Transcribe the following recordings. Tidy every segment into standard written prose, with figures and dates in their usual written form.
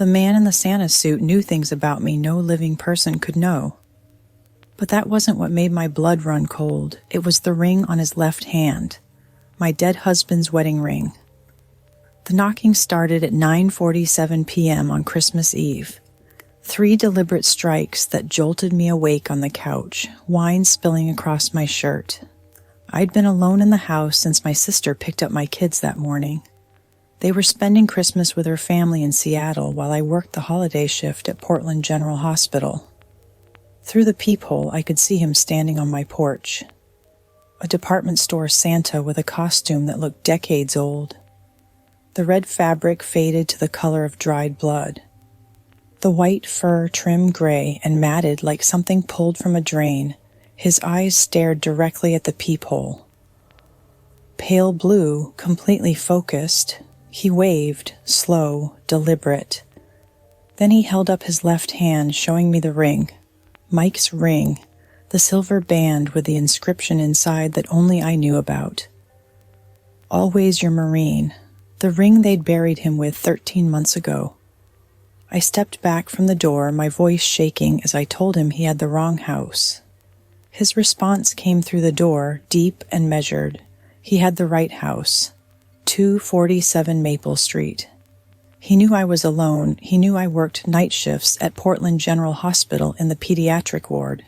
The man in the Santa suit knew things about me no living person could know. But that wasn't what made my blood run cold. It was the ring on his left hand, my dead husband's wedding ring. The knocking started at 9:47 p.m. on Christmas Eve. 3 deliberate strikes that jolted me awake on the couch, wine spilling across my shirt. I'd been alone in the house since my sister picked up my kids that morning. They were spending Christmas with her family in Seattle while I worked the holiday shift at Portland General Hospital. Through the peephole, I could see him standing on my porch. A department store Santa with a costume that looked decades old. The red fabric faded to the color of dried blood. The white fur trimmed gray and matted like something pulled from a drain. His eyes stared directly at the peephole. Pale blue, completely focused, he waved, slow, deliberate. Then he held up his left hand, showing me the ring. Mike's ring, the silver band with the inscription inside that only I knew about. Always your Marine, the ring they'd buried him with 13 months ago. I stepped back from the door, my voice shaking as I told him he had the wrong house. His response came through the door, deep and measured. He had the right house, 247 Maple Street. He knew I was alone. He knew I worked night shifts at Portland General Hospital in the pediatric ward.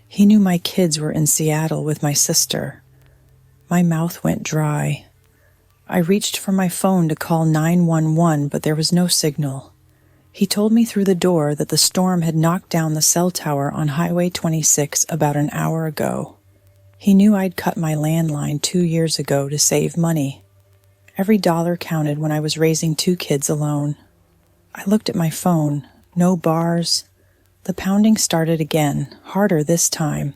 He knew my kids were in Seattle with my sister. My mouth went dry. I reached for my phone to call 911, but there was no signal. He told me through the door that the storm had knocked down the cell tower on Highway 26 about an hour ago. He knew I'd cut my landline 2 years ago to save money. Every dollar counted when I was raising 2 kids alone. I looked at my phone. No bars. The pounding started again, harder this time.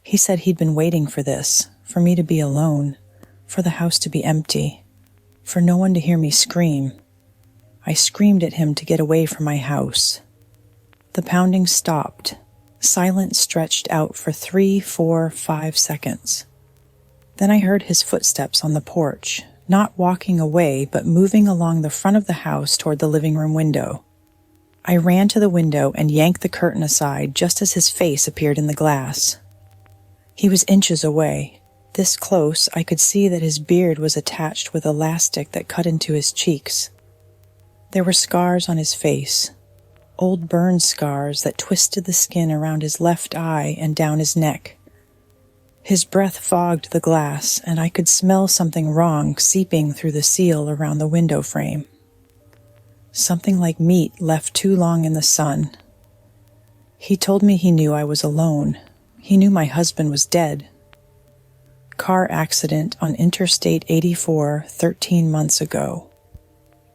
He said he'd been waiting for this, for me to be alone, for the house to be empty, for no one to hear me scream. I screamed at him to get away from my house. The pounding stopped. Silence stretched out for 3, 4, 5 seconds. Then I heard his footsteps on the porch, not walking away, but moving along the front of the house toward the living room window. I ran to the window and yanked the curtain aside just as his face appeared in the glass. He was inches away. This close, I could see that his beard was attached with elastic that cut into his cheeks. There were scars on his face, old burn scars that twisted the skin around his left eye and down his neck. His breath fogged the glass, and I could smell something wrong seeping through the seal around the window frame. Something like meat left too long in the sun. He told me he knew I was alone. He knew my husband was dead. Car accident on Interstate 84 13 months ago.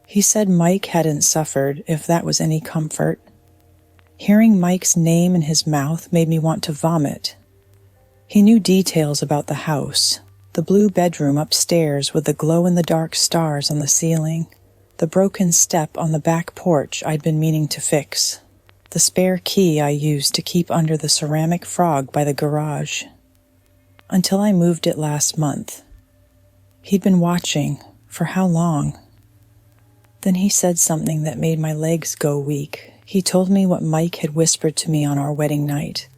He said Mike hadn't suffered, if that was any comfort. Hearing Mike's name in his mouth made me want to vomit. He knew details about the house, the blue bedroom upstairs with the glow-in-the-dark stars on the ceiling, the broken step on the back porch I'd been meaning to fix, the spare key I used to keep under the ceramic frog by the garage. Until I moved it last month. He'd been watching. For how long? Then he said something that made my legs go weak. He told me what Mike had whispered to me on our wedding night,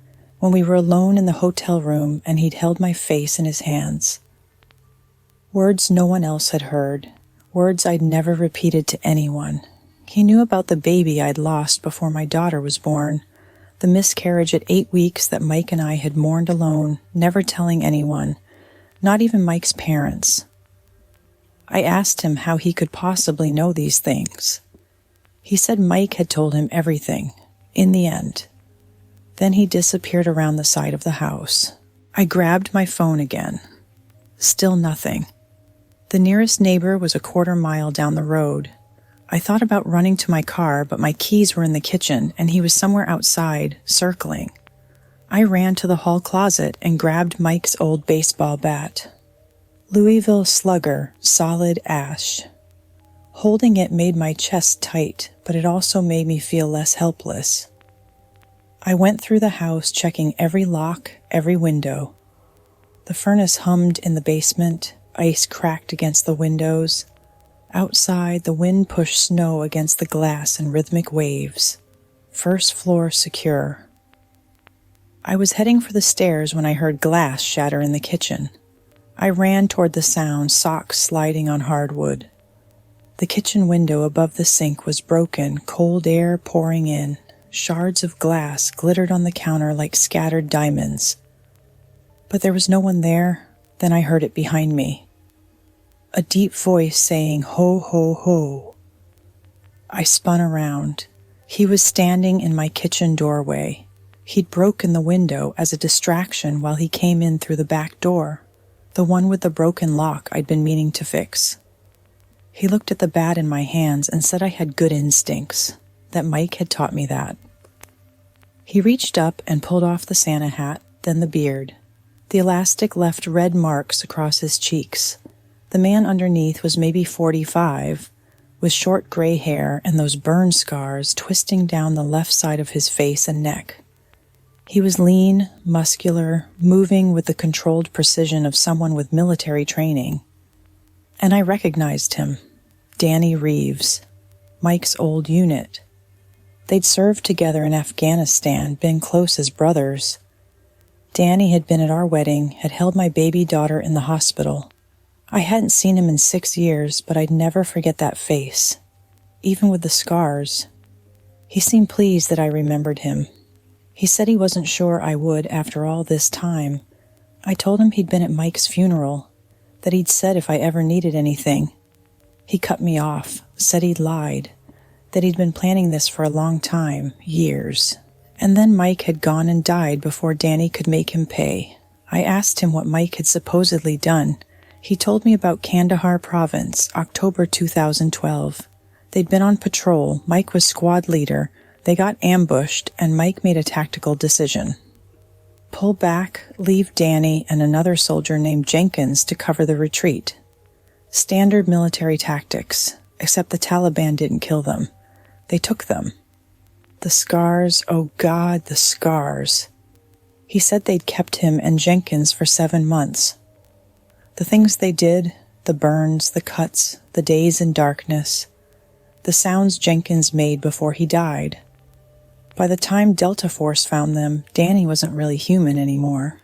when we were alone in the hotel room and he'd held my face in his hands. Words no one else had heard, words I'd never repeated to anyone. He knew about the baby I'd lost before my daughter was born, the miscarriage at 8 weeks that Mike and I had mourned alone, never telling anyone, not even Mike's parents. I asked him how he could possibly know these things. He said Mike had told him everything, in the end. Then he disappeared around the side of the house. I grabbed my phone again. Still nothing. The nearest neighbor was a 1/4 mile down the road. I thought about running to my car, but my keys were in the kitchen, and he was somewhere outside, circling. I ran to the hall closet and grabbed Mike's old baseball bat. Louisville Slugger, solid ash. Holding it made my chest tight, but it also made me feel less helpless. I went through the house, checking every lock, every window. The furnace hummed in the basement, ice cracked against the windows. Outside, the wind pushed snow against the glass in rhythmic waves. First floor secure. I was heading for the stairs when I heard glass shatter in the kitchen. I ran toward the sound, socks sliding on hardwood. The kitchen window above the sink was broken, cold air pouring in. Shards of glass glittered on the counter like scattered diamonds. But there was no one there. Then I heard it behind me. A deep voice saying, "Ho, ho, ho." I spun around. He was standing in my kitchen doorway. He'd broken the window as a distraction while he came in through the back door, the one with the broken lock I'd been meaning to fix. He looked at the bat in my hands and said I had good instincts, that Mike had taught me that. He reached up and pulled off the Santa hat, then the beard. The elastic left red marks across his cheeks. The man underneath was maybe 45, with short gray hair and those burn scars twisting down the left side of his face and neck. He was lean, muscular, moving with the controlled precision of someone with military training. And I recognized him. Danny Reeves, Mike's old unit. They'd served together in Afghanistan, been close as brothers. Danny had been at our wedding, had held my baby daughter in the hospital. I hadn't seen him in 6 years, but I'd never forget that face, even with the scars. He seemed pleased that I remembered him. He said he wasn't sure I would after all this time. I told him he'd been at Mike's funeral, that he'd said if I ever needed anything. He cut me off, said he'd lied, that he'd been planning this for a long time, years. And then Mike had gone and died before Danny could make him pay. I asked him what Mike had supposedly done. He told me about Kandahar Province, October 2012. They'd been on patrol, Mike was squad leader, they got ambushed, and Mike made a tactical decision. Pull back, leave Danny and another soldier named Jenkins to cover the retreat. Standard military tactics, except the Taliban didn't kill them. They took them. The scars, oh God, the scars. He said they'd kept him and Jenkins for 7 months. The things they did, the burns, the cuts, the days in darkness, the sounds Jenkins made before he died. By the time Delta Force found them, Danny wasn't really human anymore.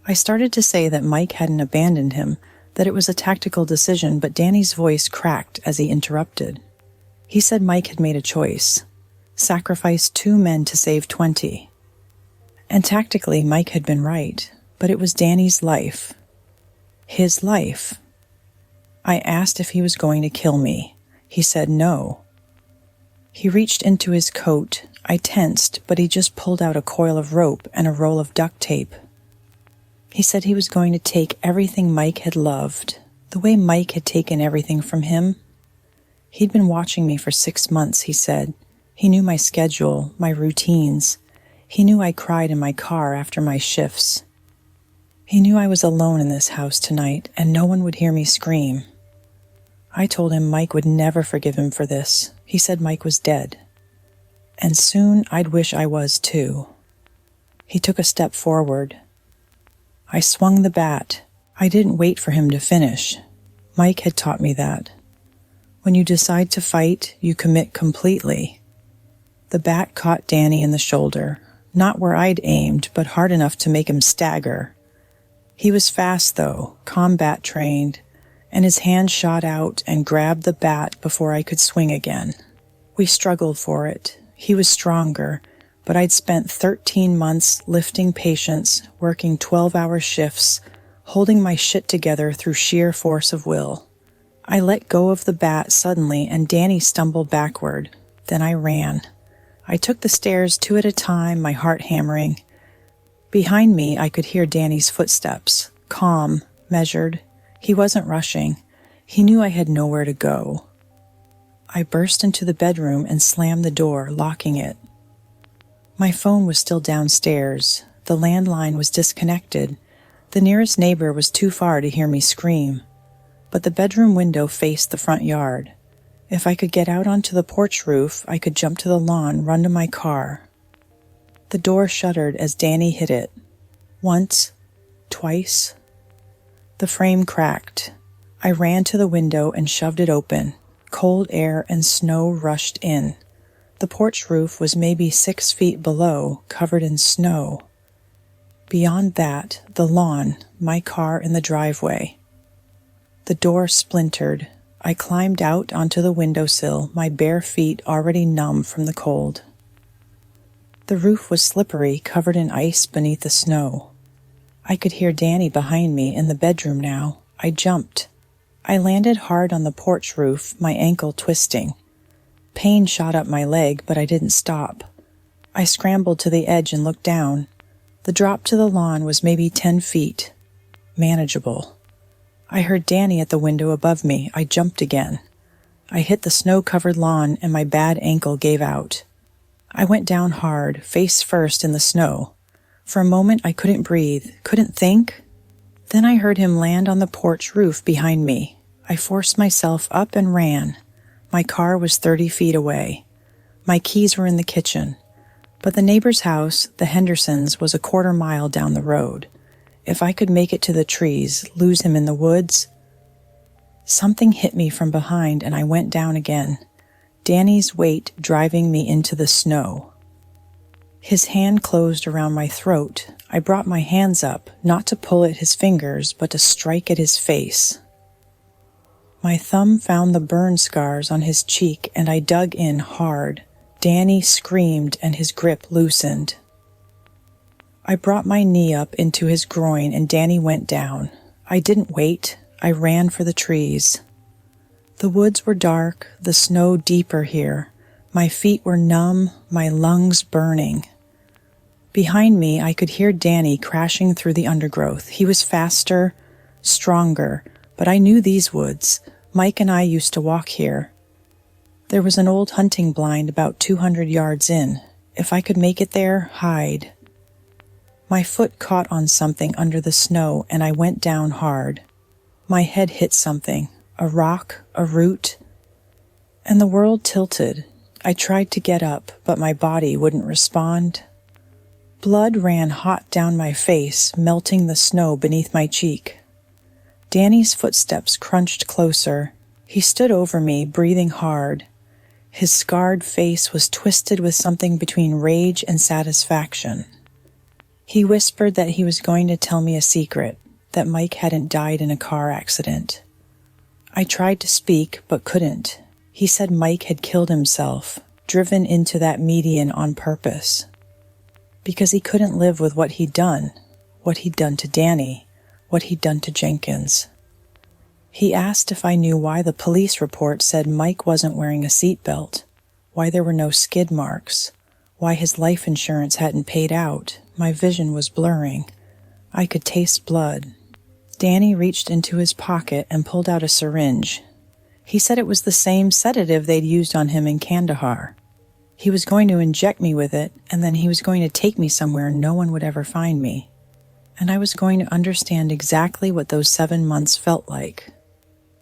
I started to say that Mike hadn't abandoned him, that it was a tactical decision, but Danny's voice cracked as he interrupted. He said Mike had made a choice, sacrificed 2 men to save 20. And tactically, Mike had been right, but it was Danny's life. His life. I asked if he was going to kill me. He said no. He reached into his coat. I tensed, but he just pulled out a coil of rope and a roll of duct tape. He said he was going to take everything Mike had loved, the way Mike had taken everything from him. He'd been watching me for 6 months, he said. He knew my schedule, my routines. He knew I cried in my car after my shifts. He knew I was alone in this house tonight, and no one would hear me scream. I told him Mike would never forgive him for this. He said Mike was dead. And soon I'd wish I was too. He took a step forward. I swung the bat. I didn't wait for him to finish. Mike had taught me that. When you decide to fight, you commit completely. The bat caught Danny in the shoulder, not where I'd aimed, but hard enough to make him stagger. He was fast, though, combat trained, and his hand shot out and grabbed the bat before I could swing again. We struggled for it. He was stronger, but I'd spent 13 months lifting patients, working 12-hour shifts, holding my shit together through sheer force of will. I let go of the bat suddenly, and Danny stumbled backward. Then I ran. I took the stairs 2 at a time, my heart hammering. Behind me, I could hear Danny's footsteps, calm, measured. He wasn't rushing. He knew I had nowhere to go. I burst into the bedroom and slammed the door, locking it. My phone was still downstairs. The landline was disconnected. The nearest neighbor was too far to hear me scream. But the bedroom window faced the front yard. If I could get out onto the porch roof, I could jump to the lawn, run to my car. The door shuddered as Danny hit it. Once, twice. The frame cracked. I ran to the window and shoved it open. Cold air and snow rushed in. The porch roof was maybe 6 feet below, covered in snow. Beyond that, the lawn, my car in the driveway. The door splintered. I climbed out onto the windowsill, my bare feet already numb from the cold. The roof was slippery, covered in ice beneath the snow. I could hear Danny behind me in the bedroom now. I jumped. I landed hard on the porch roof, my ankle twisting. Pain shot up my leg, but I didn't stop. I scrambled to the edge and looked down. The drop to the lawn was maybe 10 feet. Manageable. I heard Danny at the window above me. I jumped again. I hit the snow-covered lawn and my bad ankle gave out. I went down hard, face first in the snow. For a moment I couldn't breathe, couldn't think. Then I heard him land on the porch roof behind me. I forced myself up and ran. My car was 30 feet away. My keys were in the kitchen. But the neighbor's house, the Hendersons, was a quarter mile down the road. If I could make it to the trees, lose him in the woods. Something hit me from behind and I went down again. Danny's weight driving me into the snow. His hand closed around my throat. I brought my hands up, not to pull at his fingers, but to strike at his face. My thumb found the burn scars on his cheek and I dug in hard. Danny screamed and his grip loosened. I brought my knee up into his groin and Danny went down. I didn't wait. I ran for the trees. The woods were dark, the snow deeper here. My feet were numb, my lungs burning. Behind me, I could hear Danny crashing through the undergrowth. He was faster, stronger, but I knew these woods. Mike and I used to walk here. There was an old hunting blind about 200 yards in. If I could make it there, hide. My foot caught on something under the snow and I went down hard. My head hit something, a rock, a root, and the world tilted. I tried to get up, but my body wouldn't respond. Blood ran hot down my face, melting the snow beneath my cheek. Danny's footsteps crunched closer. He stood over me, breathing hard. His scarred face was twisted with something between rage and satisfaction. He whispered that he was going to tell me a secret, that Mike hadn't died in a car accident. I tried to speak, but couldn't. He said Mike had killed himself, driven into that median on purpose. Because he couldn't live with what he'd done to Danny, what he'd done to Jenkins. He asked if I knew why the police report said Mike wasn't wearing a seatbelt, why there were no skid marks, why his life insurance hadn't paid out. My vision was blurring. I could taste blood. Danny reached into his pocket and pulled out a syringe. He said it was the same sedative they'd used on him in Kandahar. He was going to inject me with it, and then he was going to take me somewhere no one would ever find me. And I was going to understand exactly what those 7 months felt like.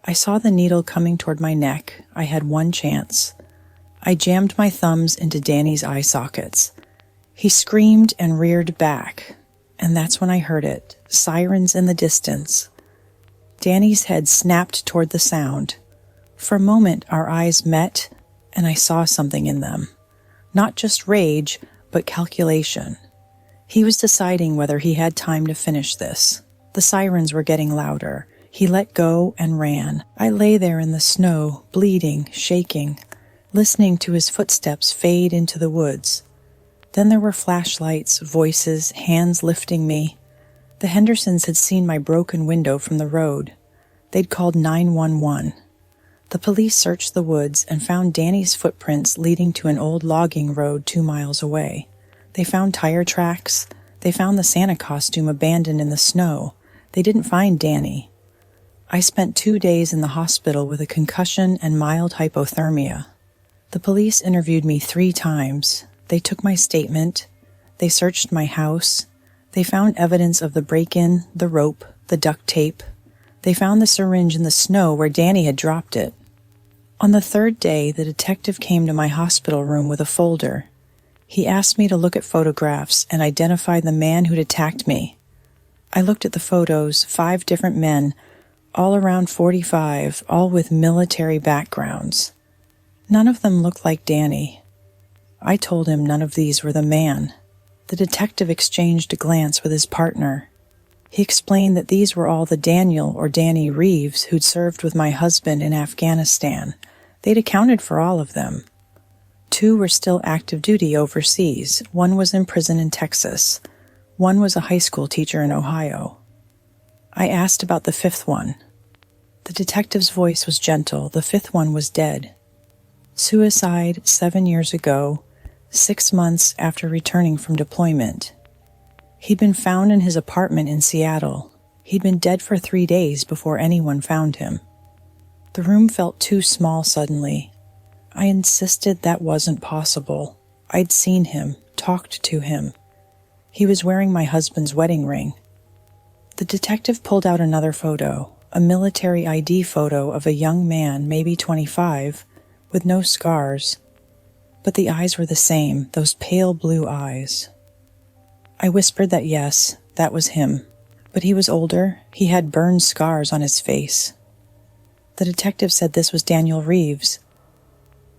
I saw the needle coming toward my neck. I had one chance. I jammed my thumbs into Danny's eye sockets. He screamed and reared back, and that's when I heard it, sirens in the distance. Danny's head snapped toward the sound. For a moment, our eyes met, and I saw something in them. Not just rage, but calculation. He was deciding whether he had time to finish this. The sirens were getting louder. He let go and ran. I lay there in the snow, bleeding, shaking, listening to his footsteps fade into the woods. Then there were flashlights, voices, hands lifting me. The Hendersons had seen my broken window from the road. They'd called 911. The police searched the woods and found Danny's footprints leading to an old logging road 2 miles away. They found tire tracks. They found the Santa costume abandoned in the snow. They didn't find Danny. I spent 2 days in the hospital with a concussion and mild hypothermia. The police interviewed me 3 times. They took my statement. They searched my house. They found evidence of the break-in, the rope, the duct tape. They found the syringe in the snow where Danny had dropped it. On the 3rd day, the detective came to my hospital room with a folder. He asked me to look at photographs and identify the man who'd attacked me. I looked at the photos, 5 different men, all around 45, all with military backgrounds. None of them looked like Danny. I told him none of these were the man. The detective exchanged a glance with his partner. He explained that these were all the Daniel or Danny Reeves who'd served with my husband in Afghanistan. They'd accounted for all of them. 2 were still active duty overseas. 1 was in prison in Texas. 1 was a high school teacher in Ohio. I asked about the 5th one. The detective's voice was gentle. The 5th one was dead. Suicide 7 years ago, 6 months after returning from deployment. He'd been found in his apartment in Seattle. He'd been dead for 3 days before anyone found him. The room felt too small suddenly. I insisted that wasn't possible. I'd seen him, talked to him. He was wearing my husband's wedding ring. The detective pulled out another photo, a military ID photo of a young man, maybe 25, with no scars. But the eyes were the same, those pale blue eyes. I whispered that yes, that was him. But he was older. He had burned scars on his face. The detective said this was Daniel Reeves,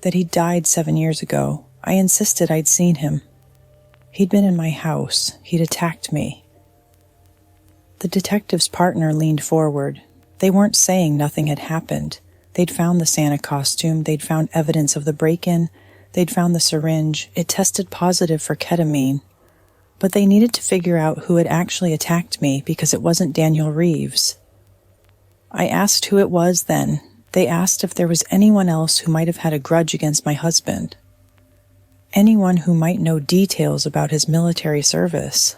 that he'd died 7 years ago. I insisted I'd seen him. He'd been in my house. He'd attacked me. The detective's partner leaned forward. They weren't saying nothing had happened. They'd found the Santa costume. They'd found evidence of the break-in. They'd found the syringe. It tested positive for ketamine. But they needed to figure out who had actually attacked me because it wasn't Daniel Reeves. I asked who it was then. They asked if there was anyone else who might have had a grudge against my husband. Anyone who might know details about his military service.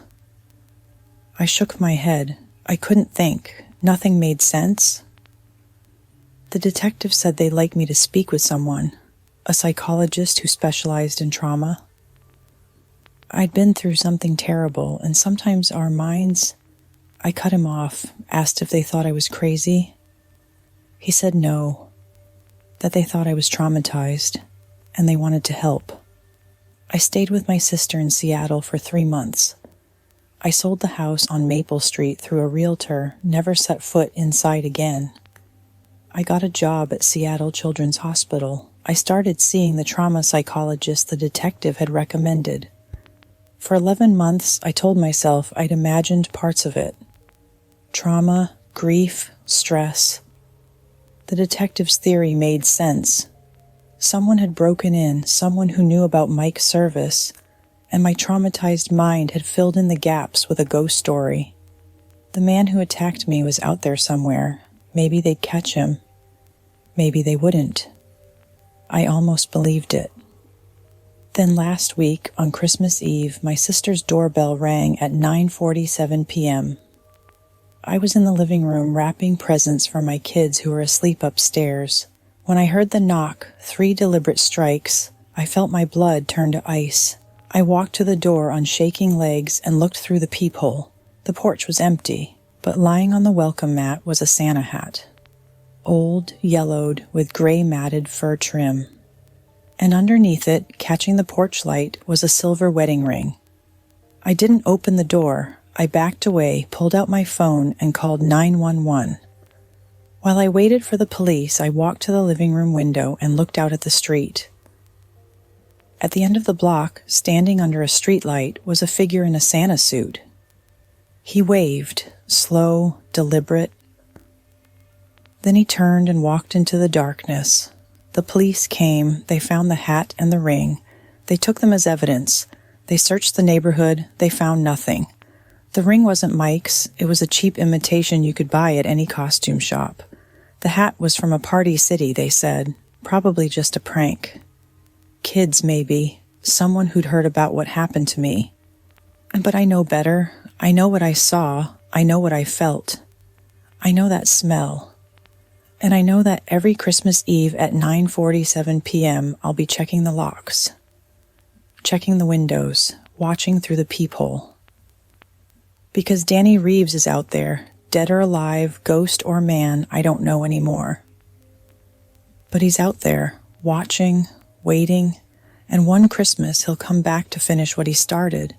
I shook my head. I couldn't think. Nothing made sense. The detective said they'd like me to speak with someone, a psychologist who specialized in trauma. I'd been through something terrible, and sometimes our minds... I cut him off, asked if they thought I was crazy. He said no, that they thought I was traumatized, and they wanted to help. I stayed with my sister in Seattle for 3 months. I sold the house on Maple Street through a realtor, never set foot inside again. I got a job at Seattle Children's Hospital. I started seeing the trauma psychologist the detective had recommended. For 11 months, I told myself I'd imagined parts of it. Trauma, grief, stress. The detective's theory made sense. Someone had broken in, someone who knew about Mike's service, and my traumatized mind had filled in the gaps with a ghost story. The man who attacked me was out there somewhere. Maybe they'd catch him. Maybe they wouldn't. I almost believed it. Then last week, on Christmas Eve, my sister's doorbell rang at 9:47 p.m. I was in the living room wrapping presents for my kids who were asleep upstairs. When I heard the knock, 3 deliberate strikes, I felt my blood turn to ice. I walked to the door on shaking legs and looked through the peephole. The porch was empty, but lying on the welcome mat was a Santa hat. Old, yellowed, with gray matted fur trim. And underneath it, catching the porch light, was a silver wedding ring. I didn't open the door. I backed away, pulled out my phone, and called 911. While I waited for the police, I walked to the living room window and looked out at the street. At the end of the block, standing under a streetlight, was a figure in a Santa suit. He waved, slow, deliberate. Then he turned and walked into the darkness. The police came, they found the hat and the ring. They took them as evidence. They searched the neighborhood, they found nothing. The ring wasn't Mike's, it was a cheap imitation you could buy at any costume shop. The hat was from a party city, they said, probably just a prank. Kids, maybe, someone who'd heard about what happened to me. But I know better. I know what I saw. I know what I felt. I know that smell. And I know that every Christmas Eve at 9:47 p.m. I'll be checking the locks, checking the windows, watching through the peephole. Because Danny Reeves is out there, dead or alive, ghost or man, I don't know anymore. But he's out there, watching, waiting, and one Christmas he'll come back to finish what he started.